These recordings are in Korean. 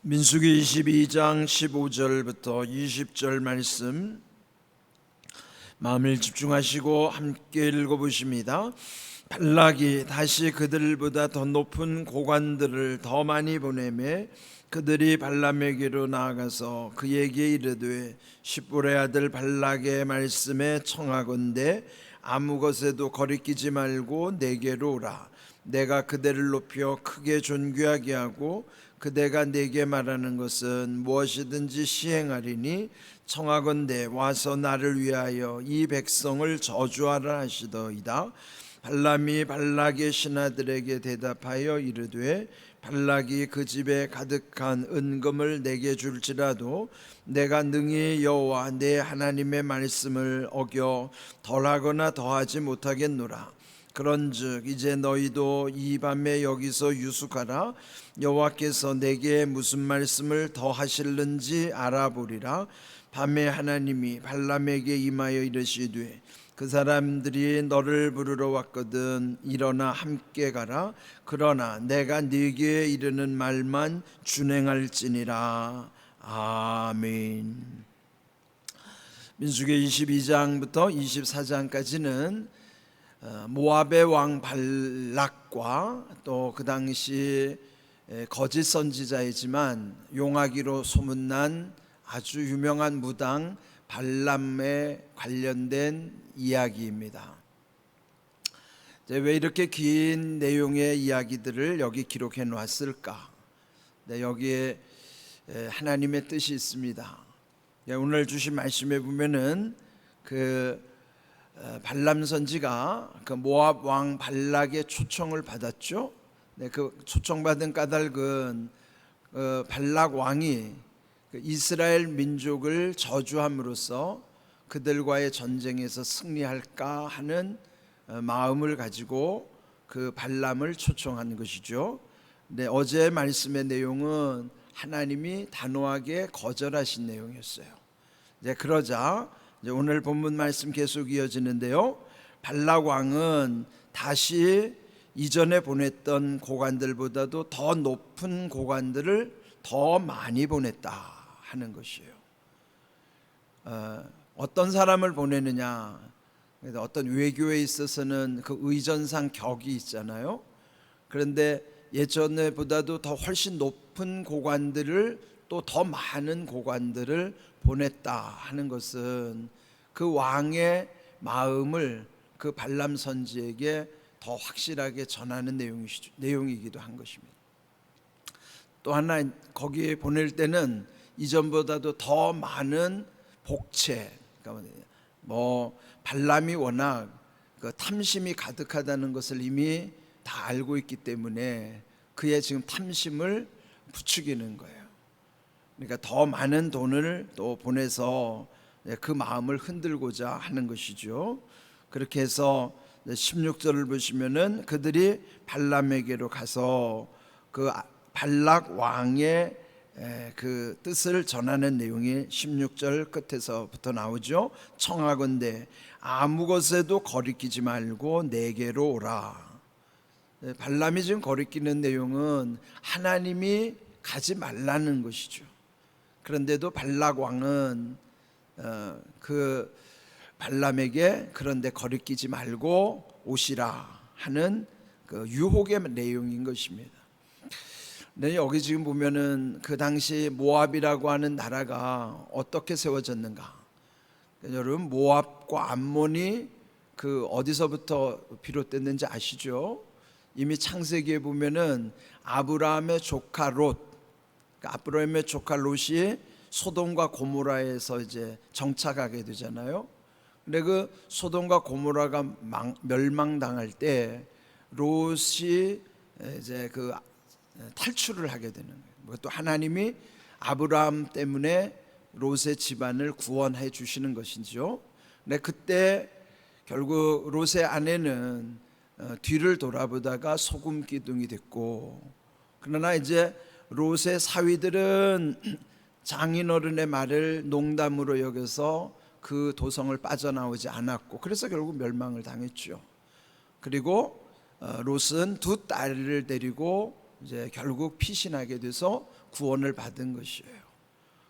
민수기 22장 15절부터 20절 말씀 마음을 집중하시고 함께 읽어보십니다. 발락이 다시 그들보다 더 높은 고관들을 더 많이 보내매 그들이 발람에게로 나아가서 그에게 이르되 십볼의 아들 발락의 말씀에 청하건대 아무 것에도 거리끼지 말고 내게로 오라. 내가 그대를 높여 크게 존귀하게 하고 그대가 내게 말하는 것은 무엇이든지 시행하리니 청하건대 와서 나를 위하여 이 백성을 저주하라 하시더이다. 발람이 발락의 신하들에게 대답하여 이르되 발락이 그 집에 가득한 은금을 내게 줄지라도 내가 능히 여호와 내 하나님의 말씀을 어겨 덜하거나 더하지 못하겠노라. 그런즉 이제 너희도 이 밤에 여기서 유숙하라. 여호와께서 내게 무슨 말씀을 더 하실는지 알아보리라. 밤에 하나님이 발람에게 임하여 이르시되 그 사람들이 너를 부르러 왔거든 일어나 함께 가라. 그러나 내가 네게 이르는 말만 준행할지니라. 아멘. 민수기 22장부터 24장까지는 모압의 왕 발락과 또 그 당시 거짓 선지자이지만 용하기로 소문난 아주 유명한 무당 발람에 관련된 이야기입니다. 왜 이렇게 긴 내용의 이야기들을 여기 기록해 놓았을까? 여기에 하나님의 뜻이 있습니다. 오늘 주신 말씀에 보면은 발람 선지가 그 모압 왕 발락의 초청을 받았죠. 그 초청받은 까닭은 발락 왕이 이스라엘 민족을 저주함으로써 그들과의 전쟁에서 승리할까 하는 마음을 가지고 그 발람을 초청한 것이죠. 어제 말씀의 내용은 하나님이 단호하게 거절하신 내용이었어요. 그러자 오늘 본문 말씀 계속 이어지는데요. 발락 왕은 다시 이전에 보냈던 고관들보다도 더 높은 고관들을 더 많이 보냈다 하는 것이에요. 어떤 사람을 보내느냐? 어떤 외교에 있어서는 그 의전상 격이 있잖아요. 그런데 예전에보다도 더 훨씬 높은 고관들을 또 더 많은 고관들을 보냈다 하는 것은 그 왕의 마음을 그 발람 선지에게 더 확실하게 전하는 내용이기도 한 것입니다. 또 하나 거기에 보낼 때는 이전보다도 더 많은 복채, 발람이 워낙 그 탐심이 가득하다는 것을 이미 다 알고 있기 때문에 그의 지금 탐심을 부추기는 거예요. 그러니까 더 많은 돈을 또 보내서 그 마음을 흔들고자 하는 것이죠. 그렇게 해서 16절을 보시면은 그들이 발람에게로 가서 그 발락 왕의 그 뜻을 전하는 내용이 16절 끝에서부터 나오죠. 청하건대 아무 것에도 거리끼지 말고 내게로 오라. 발람이 지금 거리끼는 내용은 하나님이 가지 말라는 것이죠. 그런데도 발락 왕은 그 발람에게 그런데 거리끼지 말고 오시라 하는 그 유혹의 내용인 것입니다. 네, 여기 지금 보면은 그 당시 모압이라고 하는 나라가 어떻게 세워졌는가? 여러분 모압과 암몬이 그 어디서부터 비롯됐는지 아시죠? 이미 창세기에 보면은 아브라함의 조카 롯, 아브라함의 조카 롯이 소돔과 고모라에서 이제 정착하게 되잖아요. 근데 그 소돔과 고모라가 멸망당할 때 롯이 이제 그 탈출을 하게 되는 거예요. 또 하나님이 아브라함 때문에 롯의 집안을 구원해 주시는 것이죠. 근데 그때 결국 롯의 아내는 뒤를 돌아보다가 소금 기둥이 됐고, 그러나 이제 롯의 사위들은 장인어른의 말을 농담으로 여겨서 그 도성을 빠져나오지 않았고, 그래서 결국 멸망을 당했죠. 그리고 롯은 두 딸을 데리고 이제 결국 피신하게 돼서 구원을 받은 것이에요.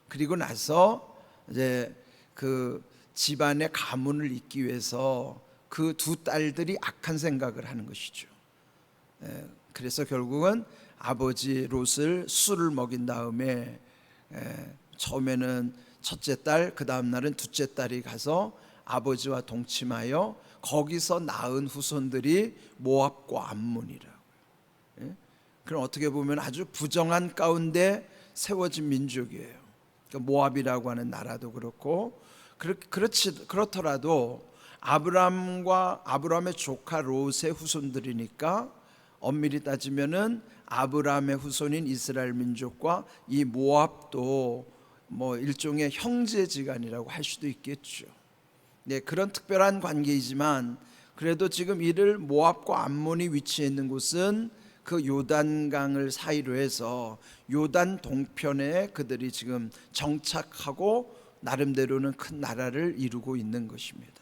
그리고 나서 이제 그 집안의 가문을 잇기 위해서 그 두 딸들이 악한 생각을 하는 것이죠. 그래서 결국은 아버지 롯을 술을 먹인 다음에 처음에는 첫째 딸, 그 다음 날은 둘째 딸이 가서 아버지와 동침하여 거기서 낳은 후손들이 모압과 암몬이라고요. 그럼 어떻게 보면 아주 부정한 가운데 세워진 민족이에요. 그러니까 모압이라고 하는 나라도 그렇고, 그렇더라도 아브라함의 조카 롯의 후손들이니까 엄밀히 따지면은 아브라함의 후손인 이스라엘 민족과 이 모압도 뭐 일종의 형제지간이라고 할 수도 있겠죠. 네, 그런 특별한 관계이지만 그래도 지금 이를 모압과 암몬이 위치해 있는 곳은 그 요단강을 사이로 해서 요단 동편에 그들이 지금 정착하고 나름대로는 큰 나라를 이루고 있는 것입니다.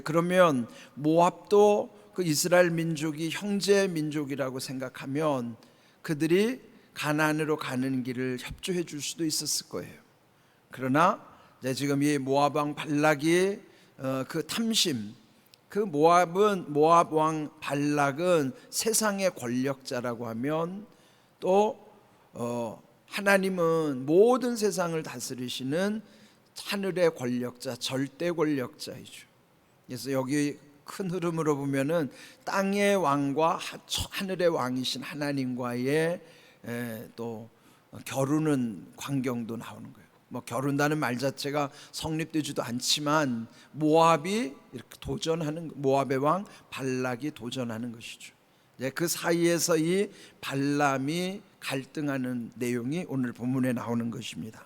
그러면 모압도 그 이스라엘 민족이 형제 민족이라고 생각하면 그들이 가나안으로 가는 길을 협조해 줄 수도 있었을 거예요. 그러나 지금 이 모압 왕 발락이 그 탐심, 그 모압 왕 발락은 세상의 권력자라고 하면 또 하나님은 모든 세상을 다스리시는 하늘의 권력자, 절대 권력자이죠. 그래서 여기 큰 흐름으로 보면은 땅의 왕과 하늘의 왕이신 하나님과의 또 겨루는 광경도 나오는 거예요. 뭐 겨룬다는 말 자체가 성립되지도 않지만 모압이 이렇게 도전하는, 모압의 왕 발락이 도전하는 것이죠. 그 사이에서 이 발람이 갈등하는 내용이 오늘 본문에 나오는 것입니다.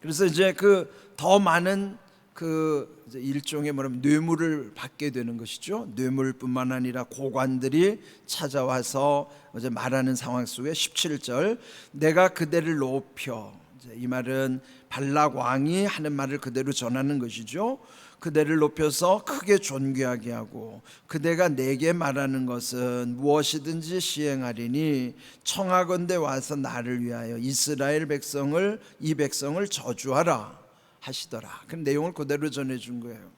그래서 이제 그 더 많은 그 일종의 뭐냐면 뇌물을 받게 되는 것이죠. 뇌물뿐만 아니라 고관들이 찾아와서 이제 말하는 상황 속에 17절, 내가 그대를 높여, 이 말은 발락 왕이 하는 말을 그대로 전하는 것이죠. 그대를 높여서 크게 존귀하게 하고 그대가 내게 말하는 것은 무엇이든지 시행하리니 청하건대 와서 나를 위하여 이스라엘 백성을, 이 백성을 저주하라 하시더라. 그 내용을 그대로 전해준 거예요.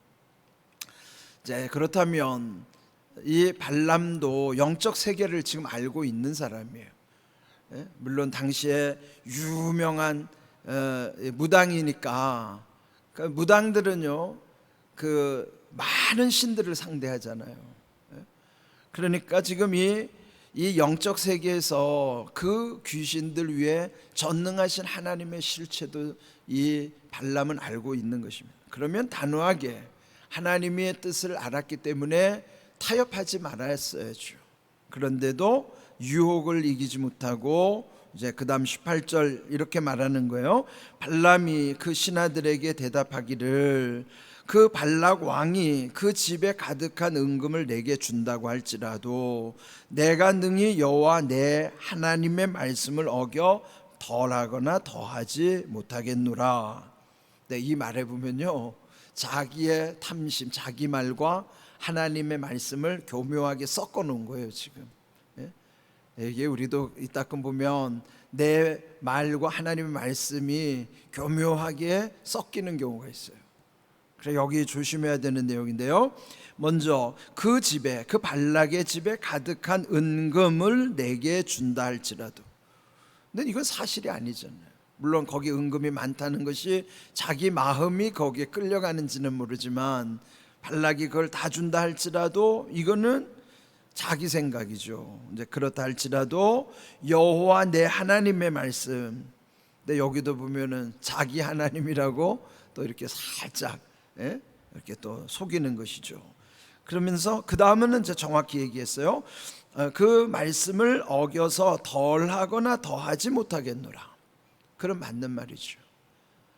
이제 그렇다면 이 발람도 영적 세계를 지금 알고 있는 사람이에요. 물론 당시에 유명한 무당이니까, 그 무당들은요 그 많은 신들을 상대하잖아요. 그러니까 지금 이 영적 세계에서 그 귀신들 위에 전능하신 하나님의 실체도 이 발람은 알고 있는 것입니다. 그러면 단호하게 하나님의 뜻을 알았기 때문에 타협하지 말았어야죠. 그런데도 유혹을 이기지 못하고 이제 그다음 18절 이렇게 말하는 거예요. 발람이 그 신하들에게 대답하기를 그 발락 왕이 그 집에 가득한 은금을 내게 준다고 할지라도 내가 능히 여호와 내 하나님의 말씀을 어겨 덜하거나 더하지 못하겠노라. 네, 이 말에 보면요 자기의 탐심, 자기 말과 하나님의 말씀을 교묘하게 섞어 놓은 거예요 지금. 이게 우리도 이따금 보면 내 말과 하나님의 말씀이 교묘하게 섞이는 경우가 있어요. 그래서 여기 조심해야 되는 내용인데요, 먼저 그 집에, 그 발락의 집에 가득한 은금을 내게 준다 할지라도, 근데 이건 사실이 아니잖아요. 물론 거기 은금이 많다는 것이 자기 마음이 거기에 끌려가는지는 모르지만 발락이 그걸 다 준다 할지라도 이거는 자기 생각이죠. 이제 그렇다 할지라도 여호와 내 하나님의 말씀, 근데 여기도 보면은 자기 하나님이라고 또 이렇게 살짝 이렇게 또 속이는 것이죠. 그러면서 그 다음은 이제 정확히 얘기했어요. 그 말씀을 어겨서 덜하거나 더하지 못하겠노라. 그럼 맞는 말이죠.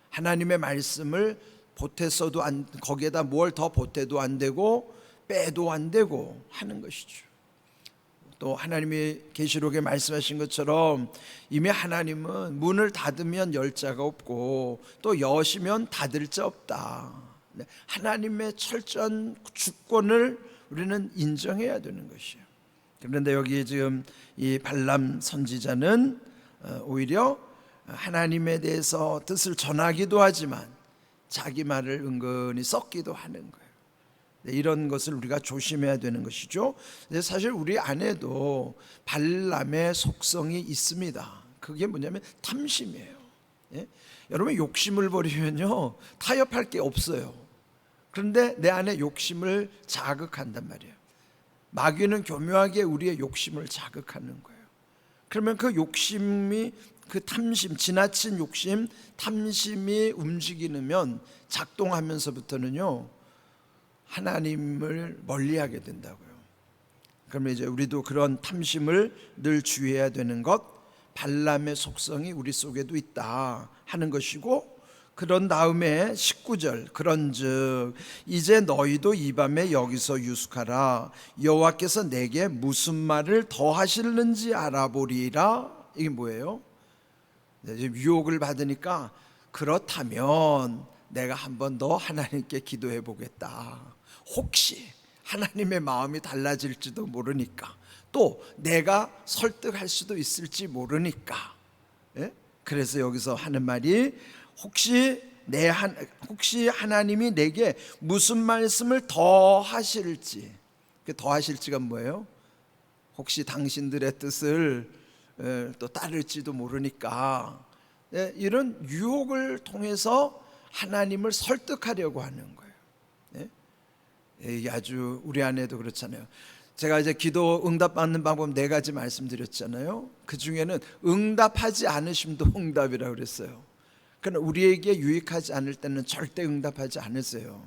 하나님의 말씀을 보탰어도 거기에다 뭘 더 보태도 안 되고 빼도 안 되고 하는 것이죠. 또 하나님이 계시록에 말씀하신 것처럼 이미 하나님은 문을 닫으면 열 자가 없고 또 여시면 닫을 자 없다. 하나님의 철저한 주권을 우리는 인정해야 되는 것이에요. 그런데 여기 지금 이 발람 선지자는 오히려 하나님에 대해서 뜻을 전하기도 하지만 자기 말을 은근히 썩기도 하는 거예요. 이런 것을 우리가 조심해야 되는 것이죠. 사실 우리 안에도 발람의 속성이 있습니다. 그게 뭐냐면 탐심이에요. 예? 여러분 욕심을 버리면요 타협할 게 없어요. 그런데 내 안에 욕심을 자극한단 말이에요. 마귀는 교묘하게 우리의 욕심을 자극하는 거예요. 그러면 그 욕심이, 그 탐심, 지나친 욕심, 탐심이 움직이면 작동하면서부터는요 하나님을 멀리하게 된다고요. 그러면 이제 우리도 그런 탐심을 늘 주의해야 되는 것, 발람의 속성이 우리 속에도 있다 하는 것이고, 그런 다음에 19절, 그런즉 이제 너희도 이 밤에 여기서 유숙하라. 여호와께서 내게 무슨 말을 더 하실는지 알아보리라. 이게 뭐예요? 지금 유혹을 받으니까 그렇다면 내가 한 번 더 하나님께 기도해 보겠다. 혹시 하나님의 마음이 달라질지도 모르니까, 또 내가 설득할 수도 있을지 모르니까. 예? 그래서 여기서 하는 말이 혹시 하나님이 내게 무슨 말씀을 더 하실지. 더 하실지가 뭐예요? 혹시 당신들의 뜻을 또 따를지도 모르니까 이런 유혹을 통해서 하나님을 설득하려고 하는 거예요. 이게 아주 우리 안에도 그렇잖아요. 제가 이제 기도 응답받는 방법 4가지 말씀드렸잖아요. 그 중에는 응답하지 않으심도 응답이라고 그랬어요. 그러나 우리에게 유익하지 않을 때는 절대 응답하지 않으세요.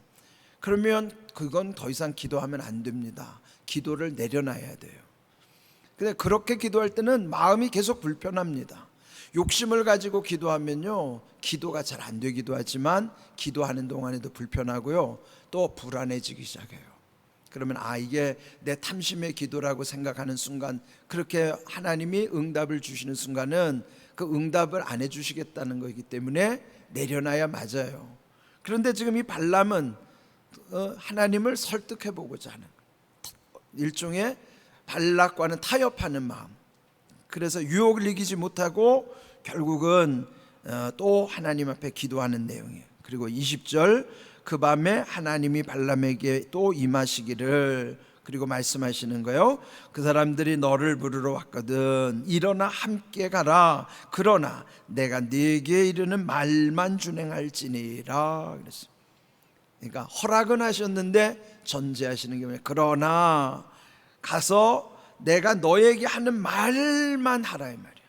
그러면 그건 더 이상 기도하면 안 됩니다. 기도를 내려놔야 돼요. 근데 그렇게 기도할 때는 마음이 계속 불편합니다. 욕심을 가지고 기도하면요 기도가 잘 안 되기도 하지만 기도하는 동안에도 불편하고요, 또 불안해지기 시작해요. 그러면 이게 내 탐심의 기도라고 생각하는 순간, 그렇게 하나님이 응답을 주시는 순간은 그 응답을 안 해주시겠다는 거기 때문에 내려놔야 맞아요. 그런데 지금 이 발람은 하나님을 설득해 보고자 하는 일종의 발락과는 타협하는 마음. 그래서 유혹을 이기지 못하고 결국은 또 하나님 앞에 기도하는 내용이에요. 그리고 20절, 그 밤에 하나님이 발람에게 또 임하시기를, 그리고 말씀하시는 거예요. 그 사람들이 너를 부르러 왔거든. 일어나 함께 가라. 그러나 내가 네게 이르는 말만 준행할지니라 그랬어요. 그러니까 허락은 하셨는데 전제하시는 게 뭐예요? 그러나 가서 내가 너에게 하는 말만 하라 이 말이야.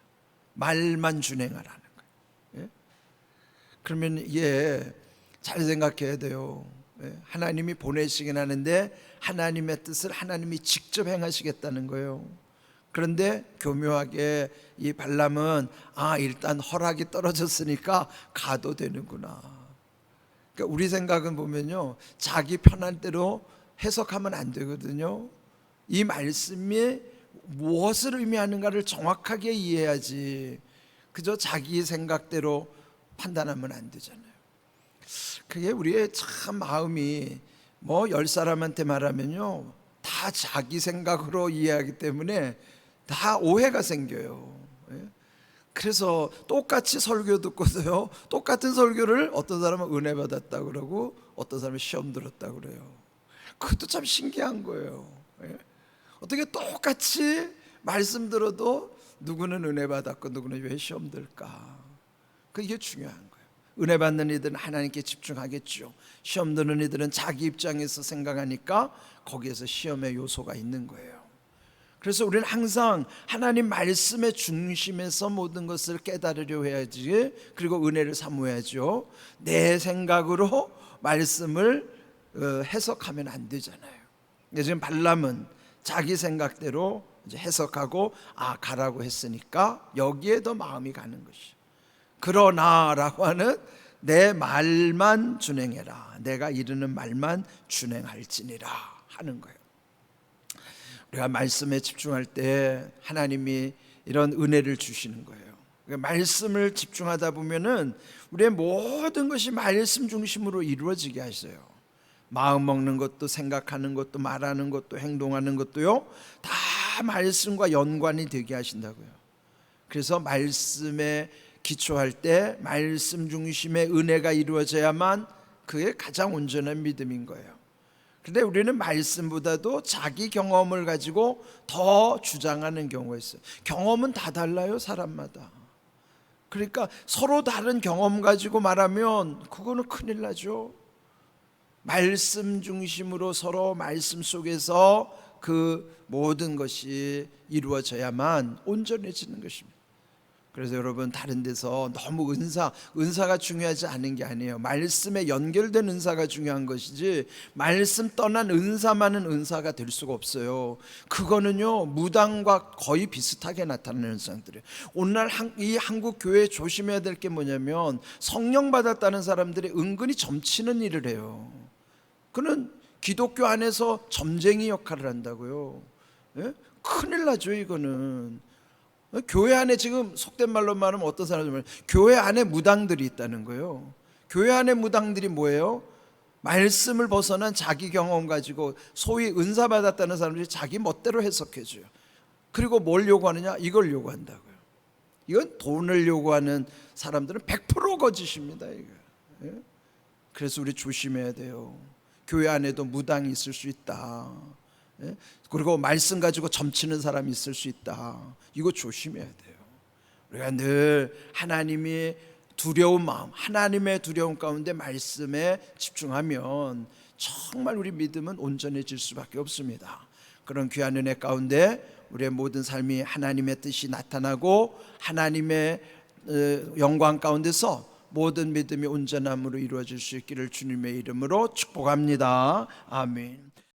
말만 준행하라는 거예요. 예? 그러면 이게 잘 생각해야 돼요. 하나님이 보내시긴 하는데 하나님의 뜻을 하나님이 직접 행하시겠다는 거예요. 그런데 교묘하게 이 발람은 일단 허락이 떨어졌으니까 가도 되는구나. 그러니까 우리 생각은 보면요 자기 편한 대로 해석하면 안 되거든요. 이 말씀이 무엇을 의미하는가를 정확하게 이해해야지, 그저 자기 생각대로 판단하면 안 되잖아요. 그게 우리의 참 마음이 10사람한테 말하면요 다 자기 생각으로 이해하기 때문에 다 오해가 생겨요. 그래서 똑같이 설교 듣고서요 똑같은 설교를 어떤 사람은 은혜 받았다고 그러고 어떤 사람은 시험 들었다고 그래요. 그것도 참 신기한 거예요. 어떻게 똑같이 말씀 들어도 누구는 은혜 받았고 누구는 왜 시험 들까? 그게 중요한 거예요. 은혜 받는 이들은 하나님께 집중하겠죠. 시험 드는 이들은 자기 입장에서 생각하니까 거기에서 시험의 요소가 있는 거예요. 그래서 우리는 항상 하나님 말씀의 중심에서 모든 것을 깨달으려 해야지, 그리고 은혜를 사모해야죠. 내 생각으로 말씀을 해석하면 안 되잖아요. 지금 발람은 자기 생각대로 이제 해석하고 가라고 했으니까 여기에 더 마음이 가는 것이죠. 그러나라고 하는 내 말만 준행해라. 내가 이르는 말만 준행할지니라 하는 거예요. 우리가 말씀에 집중할 때 하나님이 이런 은혜를 주시는 거예요. 그러니까 말씀을 집중하다 보면은 우리의 모든 것이 말씀 중심으로 이루어지게 하셔요. 마음 먹는 것도, 생각하는 것도, 말하는 것도, 행동하는 것도요 다 말씀과 연관이 되게 하신다고요. 그래서 말씀에 기초할 때 말씀 중심의 은혜가 이루어져야만 그게 가장 온전한 믿음인 거예요. 그런데 우리는 말씀보다도 자기 경험을 가지고 더 주장하는 경우가 있어요. 경험은 다 달라요, 사람마다. 그러니까 서로 다른 경험 가지고 말하면 그거는 큰일 나죠. 말씀 중심으로 서로 말씀 속에서 그 모든 것이 이루어져야만 온전해지는 것입니다. 그래서 여러분, 다른 데서 너무 은사가 중요하지 않은 게 아니에요. 말씀에 연결된 은사가 중요한 것이지, 말씀 떠난 은사만은 은사가 될 수가 없어요. 그거는요, 무당과 거의 비슷하게 나타나는 현상들이에요. 오늘날 이 한국 교회에 조심해야 될 게 뭐냐면, 성령 받았다는 사람들이 은근히 점치는 일을 해요. 그는 기독교 안에서 점쟁이 역할을 한다고요. 예? 큰일 나죠, 이거는. 교회 안에 지금 속된 말로 말하면 어떤 사람들, 교회 안에 무당들이 있다는 거예요. 교회 안에 무당들이 뭐예요? 말씀을 벗어난 자기 경험 가지고 소위 은사 받았다는 사람들이 자기 멋대로 해석해줘요. 그리고 뭘 요구하느냐? 이걸 요구한다고요. 이건 돈을 요구하는 사람들은 100% 거짓입니다, 이거. 예? 그래서 우리 조심해야 돼요. 교회 안에도 무당이 있을 수 있다. 예? 그리고 말씀 가지고 점치는 사람이 있을 수 있다. 이거 조심해야 돼요. 우리가 늘 하나님이 두려운 마음, 하나님의 두려움 가운데 말씀에 집중하면 정말 우리 믿음은 온전해질 수밖에 없습니다. 그런 귀한 은혜 가운데 우리의 모든 삶이 하나님의 뜻이 나타나고 하나님의 영광 가운데서 모든 믿음이 온전함으로 이루어질 수 있기를 주님의 이름으로 축복합니다. 아멘.